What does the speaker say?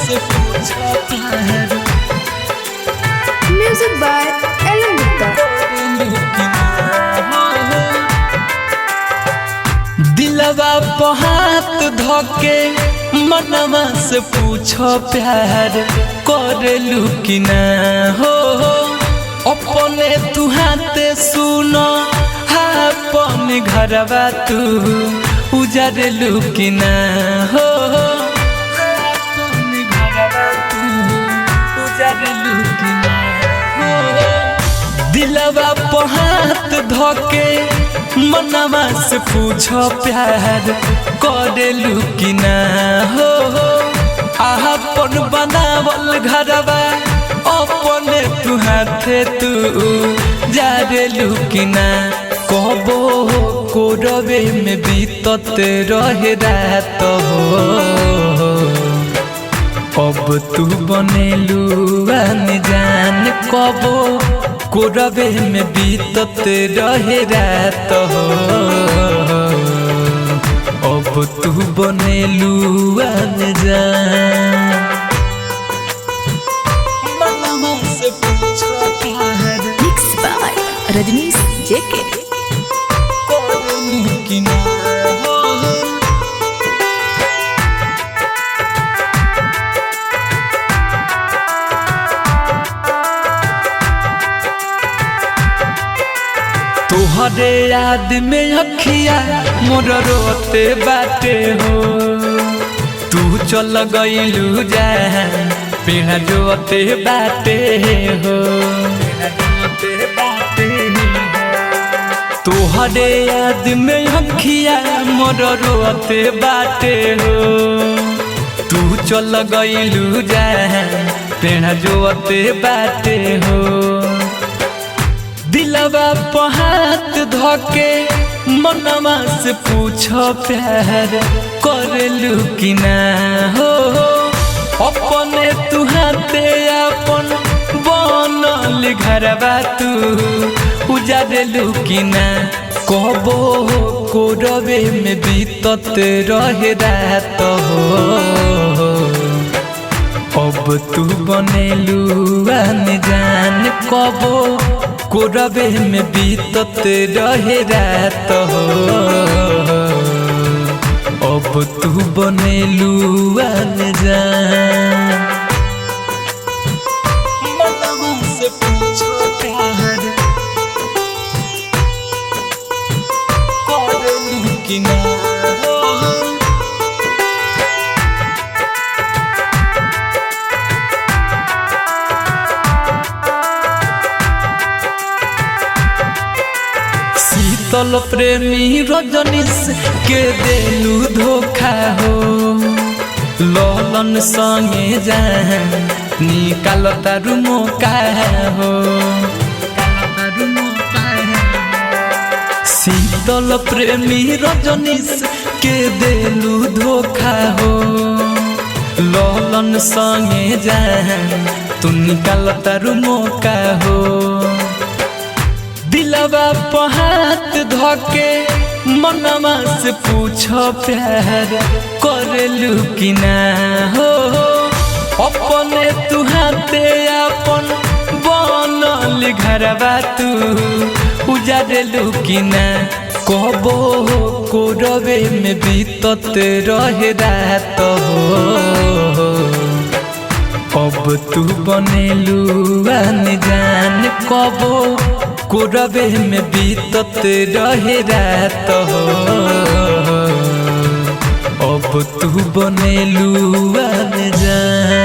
से पूछो प्यार म्यूजिक बाय एलन गुप्ता। दिलवा पे हाथ धोके मनवा से पूछो प्यार करेलू कि ना हो अपने तू हाथे सुनो अपन घरवा तू उजारेलू कि ना हो अपन घरवा तू उजारेलू कि ना हो दिलवा पे हाथ धोके मनवा से पूछो प्यार करेलू कि ना हो अपन बनावल घरवा अपने तू हाथे तू जारेलू कि ना कबो कोरबे में बीतत रहे रात हो अब तू बनेलू अनजान कबो कोरबे में बीतत रहे रात हो अब तू बनेलू अनजान मनवा से पूछो प्यार मिक्स बाय रजनीश जेके। करेलू कि ना हो तोहरे याद में अखिया मोर रोते बाटे हो तू चल गइलू जान पेड़ा जोते बाटे हो तोहरे याद में अखिया मोर रोते बाटे हो तू चल गइलू जान पेड़ा जोते बाटे हो दिलवा पे हाथ धोके मनवा से पूछो प्यार करेलू कि ना हो अपने तू हाथे अपन बनल घरवा तू उजारेलू कि ना कबो कोरबे में बीतत रहे रात हो अब तू बनेलू अनजान कबो कोरबे में बीतत रहे रात हो अब तू बनेलू अनजान मनवा से पूछो प्यार करेलू कि ना हो शीतल प्रेमी रजनीश के देलू धोखा हो ललन संगे जान निकाल तारू मौका हो शीतल प्रेमी रजनीश के देलू धोखा हो ललन संगे जान तू निकाल तारू मौका हो दिलवा पे हाथ धोके मनवा से पूछो प्यार करेलू कि ना हो अपने तू हाथे अपन बनल घरवा तू उजारेलू कि ना कबो कोरबे में बीतत रहे रात हो अब तू बनेलू अनजान कबो कोरबे में बीतत रहे रात हो अब तू बनेलू अनजान।